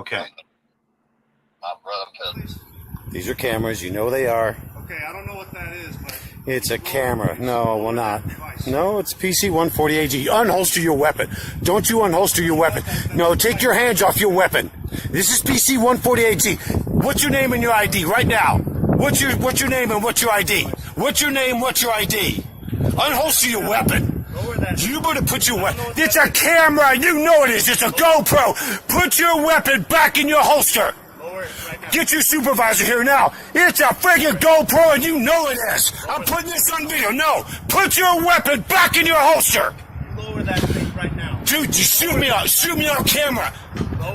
Okay. My brother. These are cameras. You know they are. Okay, I don't know what that is, but... It's a camera. No, well not. No, it's PC-148G. Unholster your weapon. Don't you unholster your weapon. No, take your hands off your weapon. This is PC-148G. What's your name and your ID right now? What's your name and what's your ID? What's your name, what's your ID? Unholster your weapon. You better put your weapon... It's a camera. You know it is. It's a GoPro. Put your weapon back in your holster. Get your supervisor here now. It's a friggin' GoPro and you know it is. I'm putting this on video. No, put your weapon back in your holster. Lower that thing right now. Dude, you shoot me on camera.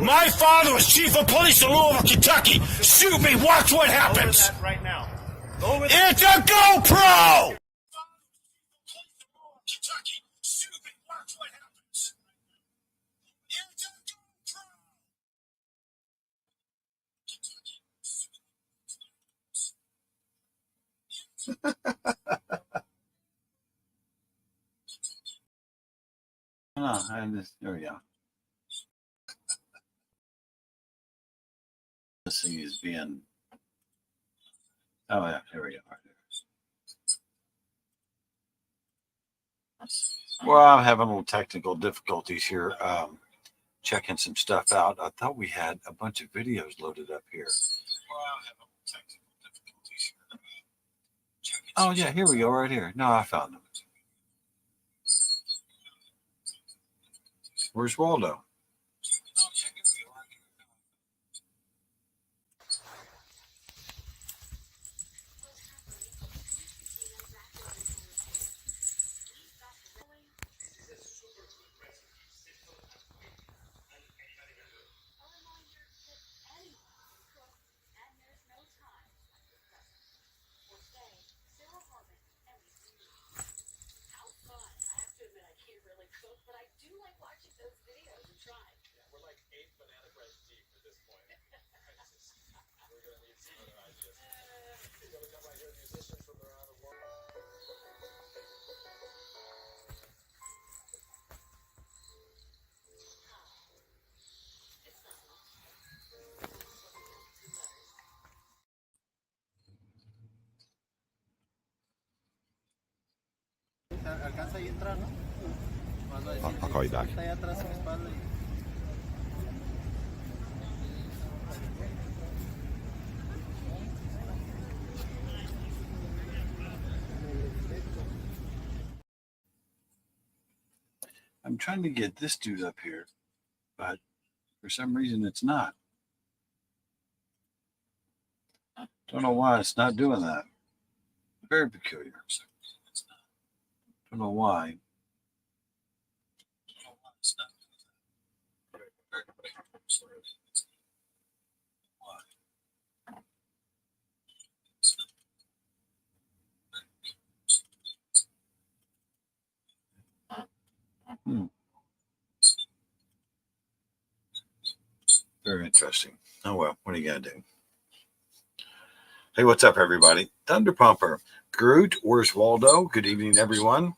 My father was chief of police in Louisville, Kentucky. Shoot me, watch what happens. Lower that right now. It's a GoPro! There we go. This thing is being... Oh, yeah, here we go. Right there. Well, I'm having a little technical difficulties here, checking some stuff out. I thought we had a bunch of videos loaded up here. Well, I'm having a little technical difficulties here. Oh, yeah, here we go, right here. No, I found them. Where's Waldo? But I do like watching those videos and trying. Yeah, we're like 8 banana bread deep at this point. We're going to need some other ideas. You're going to come right here, musicians from around the world. Alcanza ahí a entrar, ¿no? I'll call you back. Está ahí atrás en mi espalda. I'm trying to get this dude up here, but for some reason it's not. Don't know why it's not doing that. Very peculiar. Don't know why. Very interesting. Oh, well, what are you going to do? Hey, what's up, everybody? Thunder Pumper. Groot, where's Waldo? Good evening, everyone.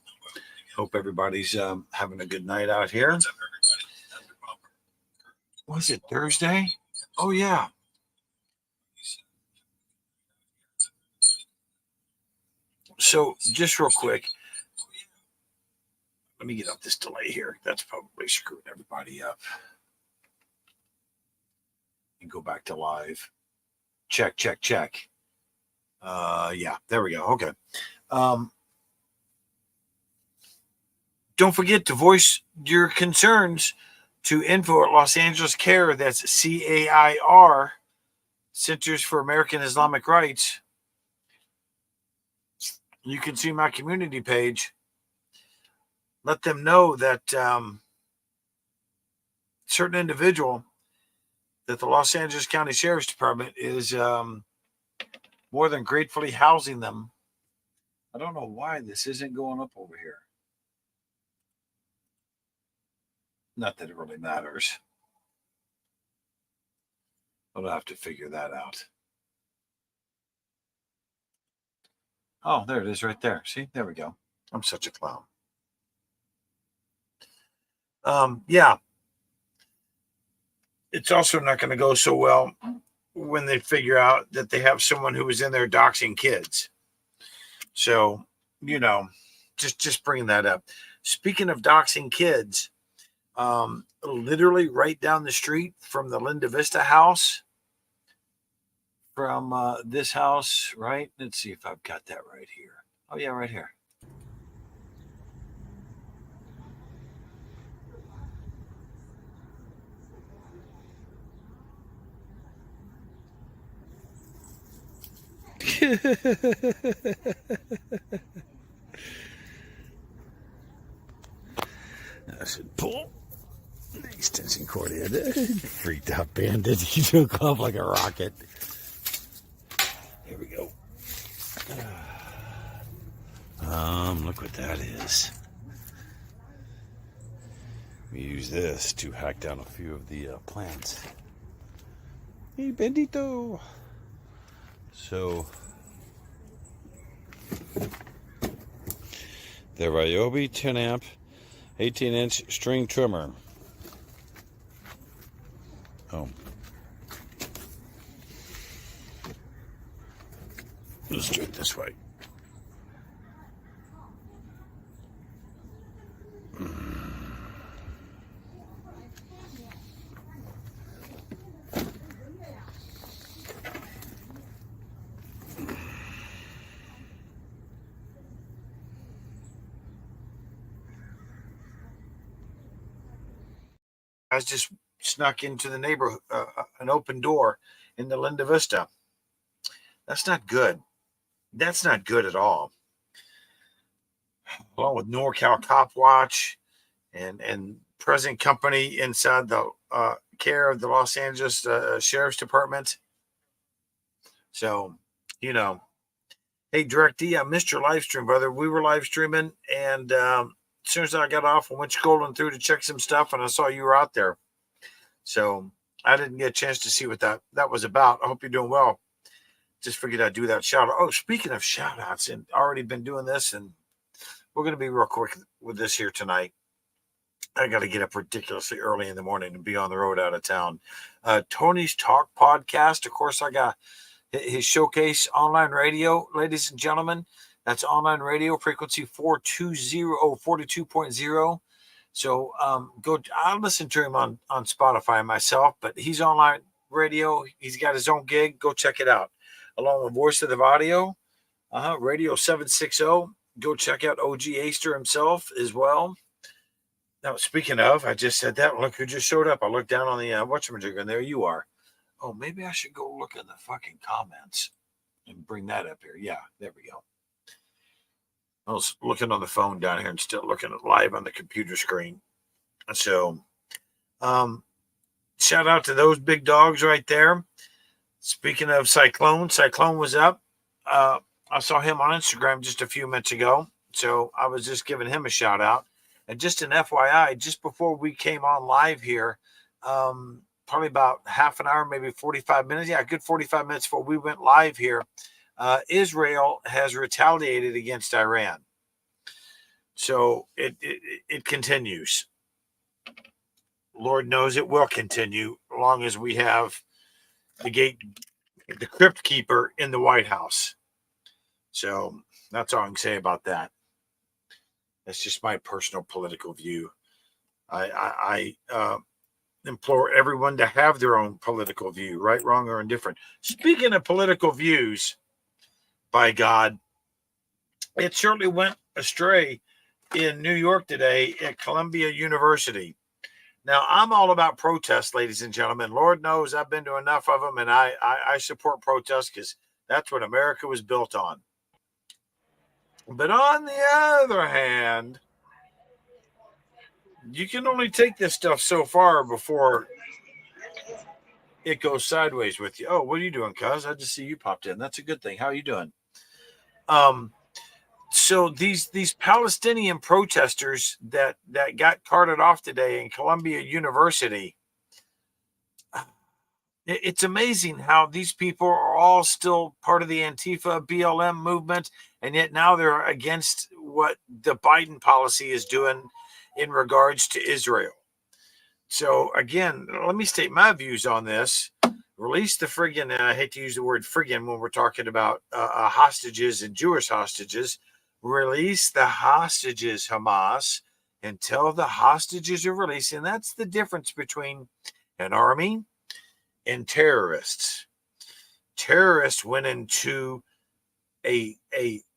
Hope everybody's having a good night out here. Was it Thursday? Oh, yeah. So, just real quick, let me get up this delay here. That's probably screwing everybody up. And go back to live. Check. Yeah, there we go. Okay. Don't forget to voice your concerns to info at Los Angeles CAIR. That's CAIR, Centers for American Islamic Rights. You can see my community page. Let them know that certain individual that the Los Angeles County Sheriff's Department is more than gratefully housing them. I don't know why this isn't going up over here. Not that it really matters. I'll have to figure that out. Oh, there it is right there. See, there we go. I'm such a clown. Yeah. it's also not going to go so well when they figure out that they have someone who was in there doxing kids. So, just bringing that up. Speaking of doxing kids, literally right down the street from the Linda Vista house, from this house, right? Let's see if I've got that right here. Oh, yeah, right here. I said, pull the extension cord in. Freaked out bandit. He took off like a rocket. Here we go. Look what that is. We use this to hack down a few of the plants. Hey, Bendito. So, the Ryobi 10 amp 18-inch string trimmer. Oh. Let's do it this way. I just snuck into the neighborhood, an open door in the Linda Vista. That's not good. That's not good at all. Along with NorCal Cop Watch and present company inside the care of the Los Angeles Sheriff's Department. So, hey, Direct D, I missed your live stream, brother. We were live streaming, and as soon as I got off, I went scrolling through to check some stuff, and I saw you were out there. So I didn't get a chance to see what that was about. I hope you're doing well. Just figured I'd do that shout out. Oh, speaking of shout outs, and already been doing this, and we're going to be real quick with this here tonight. I got to get up ridiculously early in the morning and be on the road out of town. Tony's Talk podcast. Of course, I got his Showcase online radio, ladies and gentlemen. That's online radio, frequency 42.0. So go. I listen to him on Spotify myself, but he's online radio. He's got his own gig. Go check it out. Along with Voice of the Audio, Radio 760. Go check out OG Aster himself as well. Now, speaking of, I just said that. Look who just showed up. I looked down on the whatchamajigger, and there you are. Oh, maybe I should go look in the fucking comments and bring that up here. Yeah, there we go. I was looking on the phone down here and still looking at live on the computer screen. So, shout out to those big dogs right there. Speaking of Cyclone was up. I saw him on Instagram just a few minutes ago. So I was just giving him a shout out. And just an FYI, just before we came on live here, probably about half an hour, maybe 45 minutes. Yeah, a good 45 minutes before we went live here. Israel has retaliated against Iran. So it continues. Lord knows it will continue as long as we have the crypt keeper in the White House. So that's all I can say about that. That's just my personal political view. I implore everyone to have their own political view, right, wrong, or indifferent. Speaking of political views, by God, it certainly went astray in New York today at Columbia University. Now, I'm all about protests, ladies and gentlemen. Lord knows I've been to enough of them, and I support protests because that's what America was built on. But on the other hand, you can only take this stuff so far before it goes sideways with you. Oh, what are you doing, cuz? I just see you popped in. That's a good thing. How are you doing? So these Palestinian protesters that got carted off today in Columbia University, it's amazing how these people are all still part of the Antifa BLM movement, and yet now they're against what the Biden policy is doing in regards to Israel. So again, let me state my views on this. Release the friggin', I hate to use the word friggin' when we're talking about hostages and Jewish hostages. Release the hostages, Hamas, until the hostages are released. And that's the difference between an army and terrorists. Terrorists went into a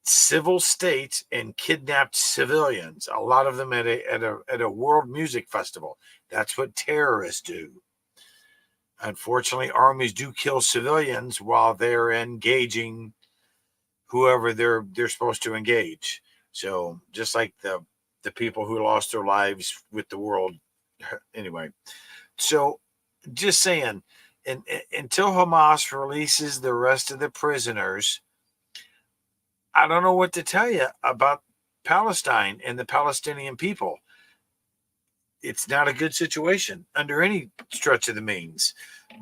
civil state and kidnapped civilians, a lot of them at a world music festival. That's what terrorists do. Unfortunately, armies do kill civilians while they're engaging whoever they're supposed to engage. So just like the people who lost their lives with the world. Anyway, so just saying, until Hamas releases the rest of the prisoners, I don't know what to tell you about Palestine and the Palestinian people. It's not a good situation under any stretch of the means.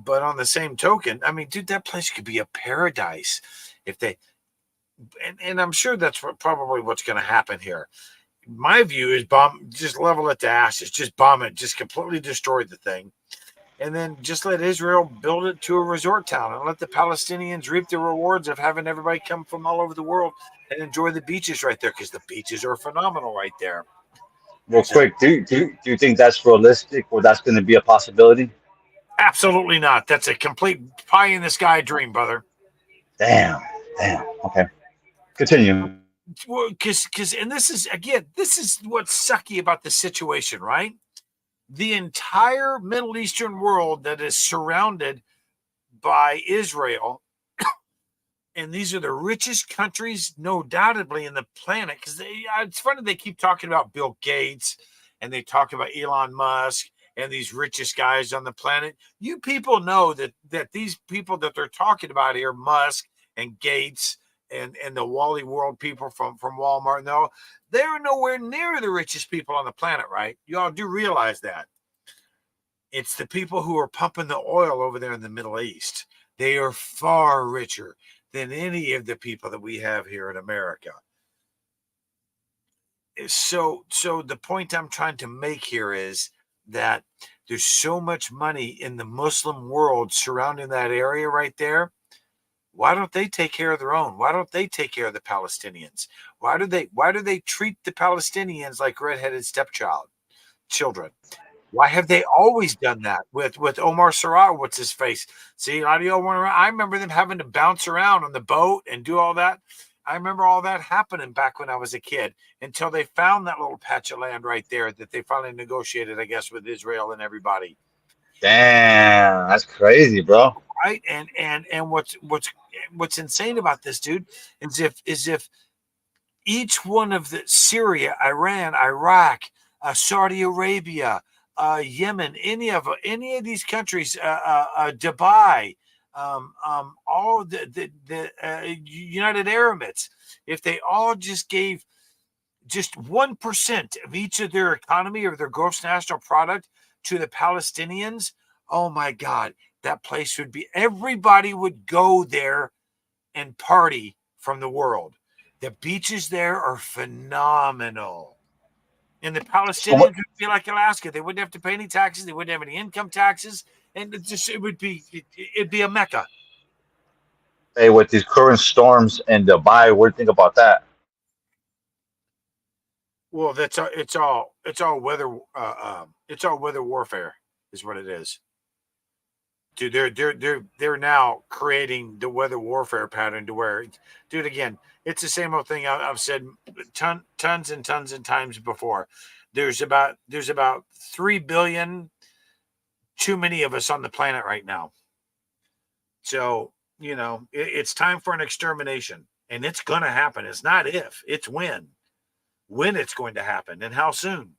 But on the same token, I mean, dude, that place could be a paradise if they, and I'm sure that's probably what's going to happen here. My view is just level it to ashes, just bomb it, just completely destroy the thing. And then just let Israel build it to a resort town and let the Palestinians reap the rewards of having everybody come from all over the world and enjoy the beaches right there, because the beaches are phenomenal right there. Real quick, do you think that's realistic or that's going to be a possibility? Absolutely not. That's a complete pie in the sky dream, brother. Damn. Okay. Continue. Well, because and this is what's sucky about the situation, right? The entire Middle Eastern world that is surrounded by Israel, and these are the richest countries, no doubtedly, in the planet. Because it's funny they keep talking about Bill Gates and they talk about Elon Musk and these richest guys on the planet. You people know that these people that they're talking about here, Musk and Gates and the Wally World people from Walmart, no, they're nowhere near the richest people on the planet, right? You all do realize that. It's the people who are pumping the oil over there in the Middle East. They are far richer than any of the people that we have here in America. So the point I'm trying to make here is that there's so much money in the Muslim world surrounding that area right there. Why don't they take care of their own? Why don't they take care of the Palestinians? Why do they treat the Palestinians like redheaded children? Why have they always done that with Omar Sarar? What's his face? See, a lot of y'all went around. I remember them having to bounce around on the boat and do all that. I remember all that happening back when I was a kid, until they found that little patch of land right there that they finally negotiated, I guess, with Israel and everybody. Damn, that's crazy, bro. Right? And what's insane about this, dude, is if each one of the Syria, Iran, Iraq, Saudi Arabia, Yemen, any of these countries, Dubai, all the United Arab Emirates, if they all just gave just 1% of each of their economy or their gross national product to the Palestinians, oh my God, that place would be, everybody would go there and party from the world. The beaches there are phenomenal. And the Palestinians would be like Alaska. They wouldn't have to pay any taxes. They wouldn't have any income taxes. And it'd be a mecca. Hey, with these current storms in Dubai, what do you think about that? Well, it's all weather. It's all weather warfare, is what it is. Dude, they're now creating the weather warfare pattern to where, dude, again, it's the same old thing I've said tons and tons of times before. There's about 3 billion too many of us on the planet right now. So, it's time for an extermination, and it's going to happen. It's not if, it's when it's going to happen and how soon.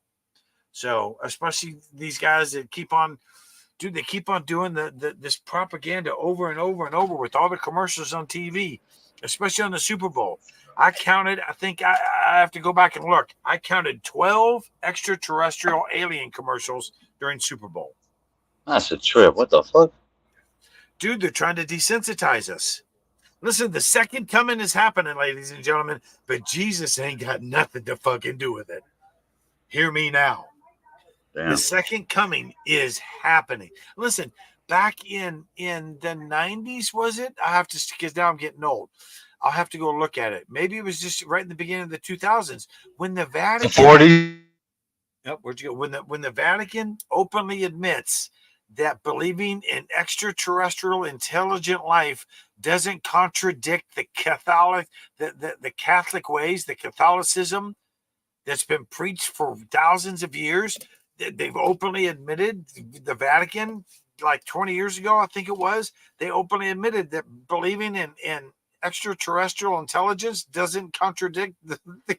So, especially these guys that keep on doing this propaganda over and over and over with all the commercials on TV, especially on the Super Bowl. I think I have to go back and look. I counted 12 extraterrestrial alien commercials during Super Bowl. That's a trip. What the fuck? Dude, they're trying to desensitize us. Listen, the second coming is happening, ladies and gentlemen, but Jesus ain't got nothing to fucking do with it. Hear me now. Damn. The second coming is happening. Listen, back in the 90s, was it? I have to, because now I'm getting old. I'll have to go look at it. Maybe it was just right in the beginning of the 2000s when the The Vatican. 40s. Yep, where'd you go? When the Vatican openly admits that believing in extraterrestrial intelligent life doesn't contradict the Catholic ways, the Catholicism that's been preached for thousands of years. They've openly admitted, the Vatican, like 20 years ago, I think it was, they openly admitted that believing in extraterrestrial intelligence doesn't contradict the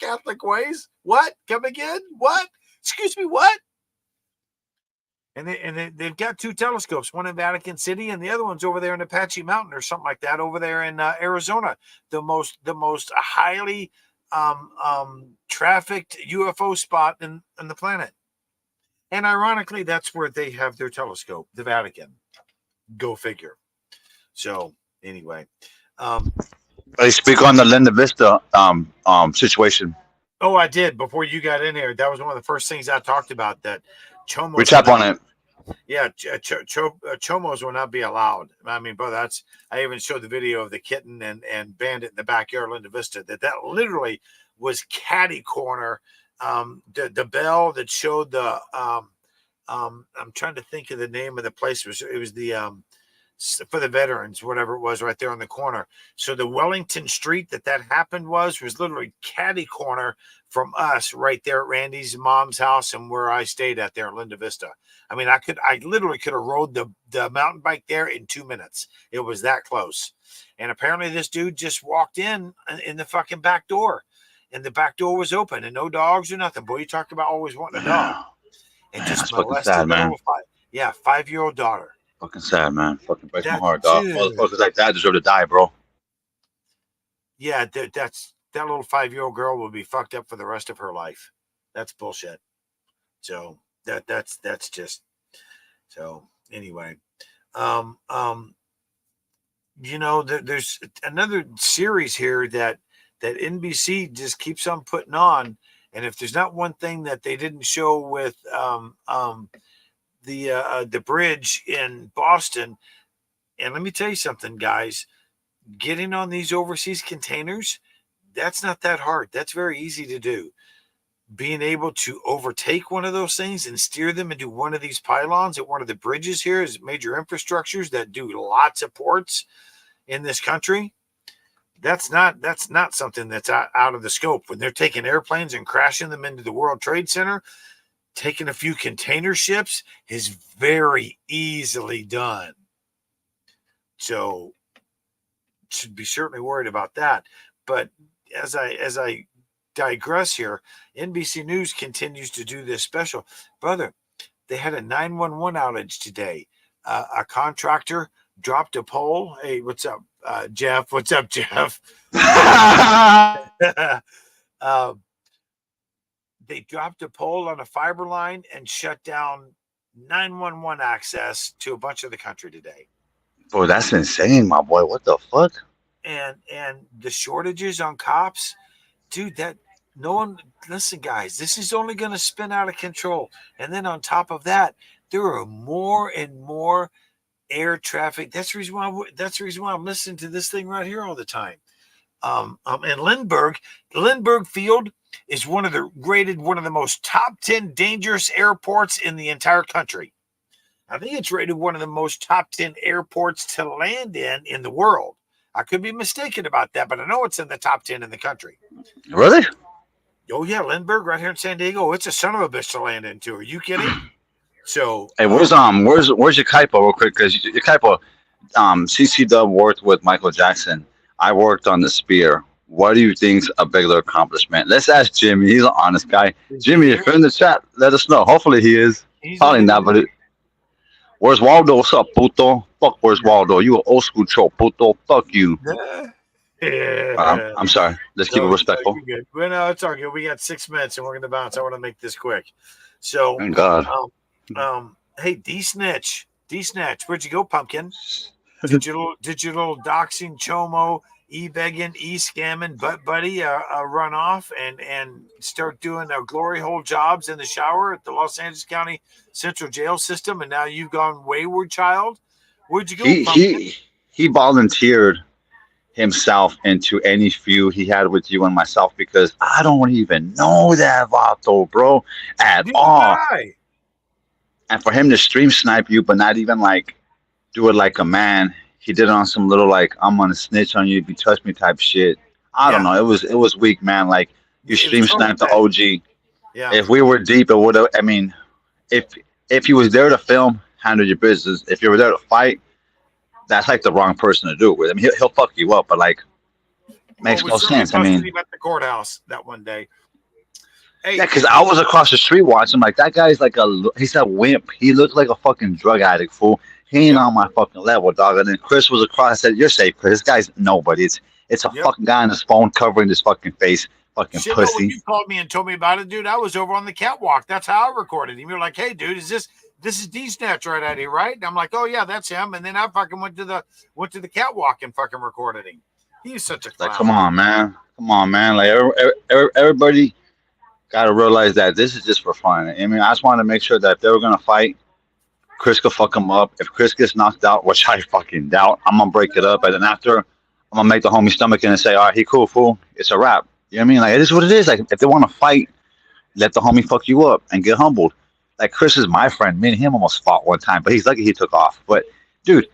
Catholic ways. What? Come again? What? Excuse me, what? And they've got two telescopes, one in Vatican City and the other one's over there in Apache Mountain or something like that over there in Arizona. The most highly trafficked UFO spot in the planet. And ironically, that's where they have their telescope, the Vatican. Go figure. So anyway. They speak on the Linda Vista situation. Oh, I did before you got in here. That was one of the first things I talked about. That Chomos. Recap on it. Yeah, Chomos will not be allowed. I mean, brother, I even showed the video of the kitten and Bandit in the backyard of Linda Vista. That literally was catty corner. The bell that showed the I'm trying to think of the name of the place. It was the for the veterans, whatever it was, right there on the corner. So the Wellington Street that happened was literally catty corner from us, right there at Randy's mom's house and where I stayed at there in Linda Vista. I mean, I literally could have rode the mountain bike there in 2 minutes. It was that close. And apparently this dude just walked in the fucking back door, and the back door was open and no dogs or nothing. Boy, you talk about always wanting a dog. And Man, just that's fucking molested sad, man. 5-year-old daughter. Fucking sad, man. Fucking breaks my That heart, dog. dude. Motherfuckers like that deserve to die, bro. Yeah, that little 5-year-old girl will be fucked up for the rest of her life. That's bullshit. So that's just so anyway. There's another series here that NBC just keeps on putting on, and if there's not one thing that they didn't show with the bridge in Boston, and let me tell you something, guys, getting on these overseas containers, that's not that hard. That's very easy to do. Being able to overtake one of those things and steer them into one of these pylons at one of the bridges here is major infrastructures that do lots of ports in this country. That's not something that's out of the scope. When they're taking airplanes and crashing them into the World Trade Center, taking a few container ships is very easily done. So should be certainly worried about that. But as I digress here, NBC News continues to do this special. Brother, they had a 911 outage today. A contractor dropped a pole. Hey, what's up, Jeff? What's up, Jeff? They dropped a pole on a fiber line and shut down 911 access to a bunch of the country today. Bro, that's insane, my boy. What the fuck? And the shortages on cops, dude, that no one, listen, guys, this is only going to spin out of control. And then on top of that, there are more and more air traffic. That's the reason why I'm listening to this thing right here all the time. And Lindbergh Field is rated one of the most top 10 dangerous airports in the entire country. I think it's rated one of the most top 10 airports to land in the world. I could be mistaken about that, but I know it's in the top 10 in the country. Really? Oh yeah, Lindbergh right here in San Diego. It's a son of a bitch to land into. Are you kidding? So hey, where's your Kaipo real quick? Because your Kaipo, CC Dub worked with Michael Jackson. I worked on the Spear. What do you think's a bigger accomplishment? Let's ask Jimmy. He's an honest guy. Jimmy, if you're in the chat, let us know. Hopefully he is. Probably not, but where's Waldo? What's up, puto? Fuck, where's Waldo? You an old school troll, puto. Fuck you. Yeah. I'm sorry. Let's keep it respectful. Well, no, it's all good. We got 6 minutes and we're going to bounce. I want to make this quick. So, thank God. Hey, D-Snatch, where'd you go, pumpkin? Did your little doxing Chomo e-begging, e-scamming, butt buddy run off and start doing glory hole jobs in the shower at the Los Angeles County Central Jail System, and now you've gone wayward, child? Where'd you go, He pumpkin? he volunteered himself into any feud he had with you and myself because I don't even know that Vato, bro, at Dude, all. why? And for him to stream snipe you, but not even like do it like a man, he did it on some little like I'm gonna snitch on you if you touch me type shit. I don't Yeah. know. It was weak, man. Like you It was stream totally sniped the bad. OG. Yeah. If we were deep, it would have. I mean, if if he was there to film, handle your business. If you were there to fight, that's like the wrong person to do it with. I mean, he'll fuck you up, but like makes we no certainly sense. I busted mean, him at the courthouse that one day. Hey, yeah, because I was across the street watching. Like that guy's like he's a wimp. He looked like a fucking drug addict, fool. He ain't Yep. on my fucking level, dog. And then Chris was across. I said, "You're safe, Chris. This guy's nobody. It's a Yep. fucking guy on his phone covering his fucking face, fucking shit, but when pussy." you called me and told me about it, dude, I was over on the catwalk. That's how I recorded him. You're like, "Hey, dude, is this is D Snatch right out here, right?" And I'm like, "Oh yeah, that's him." And then I fucking went to the catwalk and fucking recorded him. He's such a clown. Like, come on, man. Come on, man. Like everybody got to realize that this is just for fun. I mean, I just wanted to make sure that if they were gonna fight, Chris could fuck him up. If Chris gets knocked out, which I fucking doubt, I'm gonna break it up, and then after, I'm gonna make the homie stomach in and say, "All right, he cool, fool. It's a wrap." You know what I mean? Like, it is what it is. Like, if they want to fight, let the homie fuck you up and get humbled. Like, Chris is my friend. Me and him almost fought one time, but he's lucky he took off. But, dude,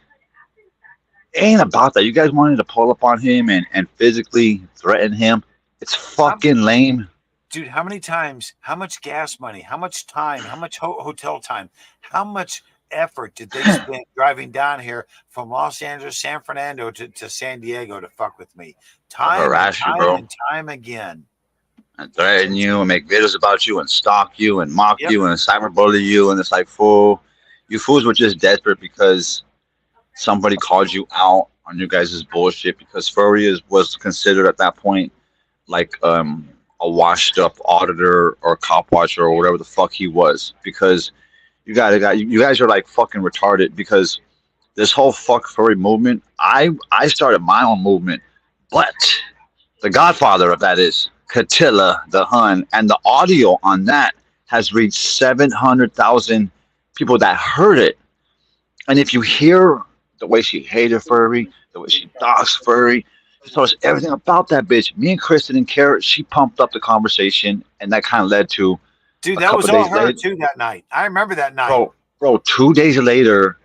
it ain't about that. You guys wanted to pull up on him and physically threaten him. It's fucking lame. Dude, how many times, how much gas money, how much time, how much hotel time, how much effort did they spend driving down here from Los Angeles, San Fernando to San Diego to fuck with me? Time and harass you, time bro. and time again. And threaten you and make videos about you and stalk you and mock Yep. you and cyberbully you. And it's like, fool, you fools were just desperate because somebody called you out on your guys' bullshit because Furry was considered at that point like a washed up auditor or cop watcher or whatever the fuck he was because you guys are like fucking retarded because this whole fuck furry movement, I started my own movement, but the godfather of that is Catilla the Hun, and the audio on that has reached 700,000 people that heard it. And if you hear the way she hated furry, the way she dogs furry, she told us everything about that bitch. Me and Chris didn't care. She pumped up the conversation, and that kind of led to Dude, a that was couple all days her later. too that night. I remember that night. Bro, 2 days later,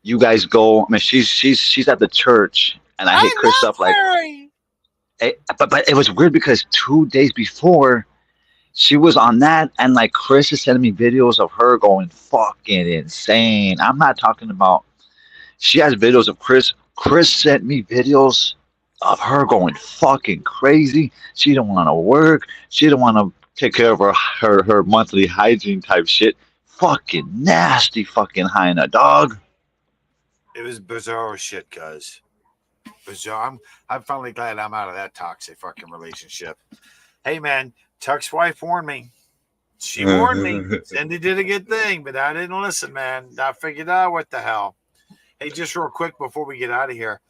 you guys go. I mean, she's at the church, and I hit Chris up like, but it was weird because 2 days before, she was on that, and like Chris is sending me videos of her going fucking insane. I'm not talking about. She has videos of Chris. Chris sent me videos of her going fucking crazy. She don't want to work. She don't want to take care of her monthly hygiene type shit. Fucking nasty fucking hyena, dog. It was bizarre shit, cuz. Bizarre. I'm finally glad I'm out of that toxic fucking relationship. Hey man, Tuck's wife warned me. She warned me. Cindy did a good thing, but I didn't listen, man. I figured out what the hell. Hey, just real quick before we get out of here.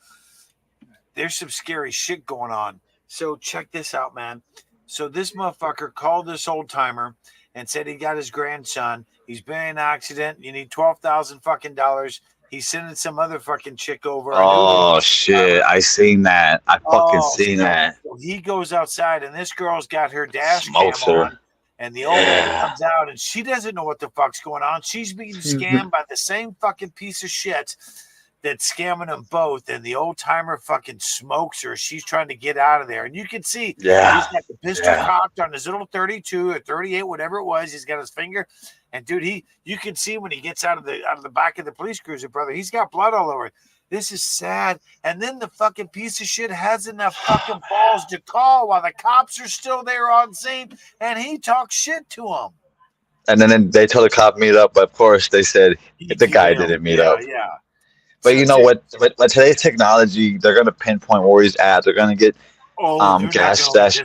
There's some scary shit going on. So check this out, man. So this motherfucker called this old timer and said he got his grandson. He's been in an accident. You need $12,000 fucking dollars. He's sending some other fucking chick over. Oh shit! I seen that. I fucking seen that. So he goes outside and this girl's got her dash Smokes cam her. on. And the old lady comes out and she doesn't know what the fuck's going on. She's being scammed by the same fucking piece of shit that's scamming them both. And the old timer fucking smokes her. She's trying to get out of there. And you can see he's got the pistol cocked on his little 32 or 38, whatever it was. He's got his finger. And dude, you can see when he gets out of the back of the police cruiser, brother, he's got blood all over it. This is sad. And then the fucking piece of shit has enough fucking balls to call while the cops are still there on scene, and he talks shit to them. And then they told the cop meet up, but of course they said the guy didn't meet up. Yeah. But you know what? With today's technology, they're gonna pinpoint where he's at. They're gonna get gas stash.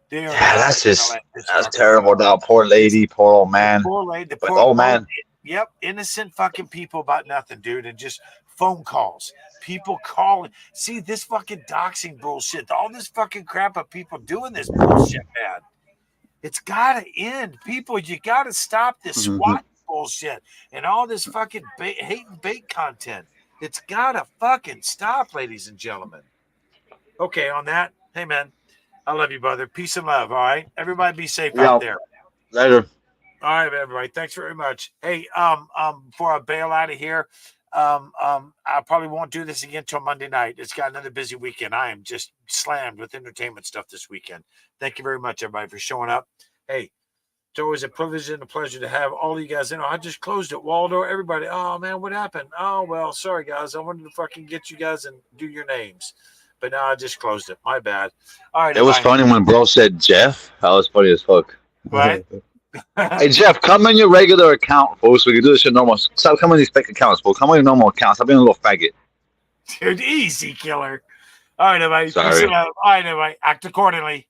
That's terrible, dog. Poor lady, poor old man. Poor lady, man. Yep, innocent fucking people about nothing, dude, and just phone calls, people calling. See this fucking doxing bullshit, all this fucking crap of people doing this bullshit, man. It's got to end. People, you got to stop this SWAT bullshit and all this fucking hate and bait content. It's got to fucking stop, ladies and gentlemen. Okay, on that, hey, man, I love you, brother. Peace and love, all right? Everybody be safe out there. Later. All right, everybody. Thanks very much. Hey, before I bail out of here, I probably won't do this again till Monday night. It's got another busy weekend. I am just slammed with entertainment stuff this weekend. Thank you very much, everybody, for showing up. Hey, it's always a privilege and a pleasure to have all of you guys in. I just closed it, Waldo. Everybody, oh, man, what happened? Oh, well, sorry, guys. I wanted to fucking get you guys and do your names. But no, I just closed it. My bad. All right. It was funny when bro said Jeff. That was funny as fuck. Right? Hey, Jeff, come in your regular account, folks. We can do this shit normal. Stop coming in these fake accounts, folks. Come on your normal account. Stop being a little faggot. Dude, easy, killer. All right, everybody. Sorry. All right, everybody. Act accordingly.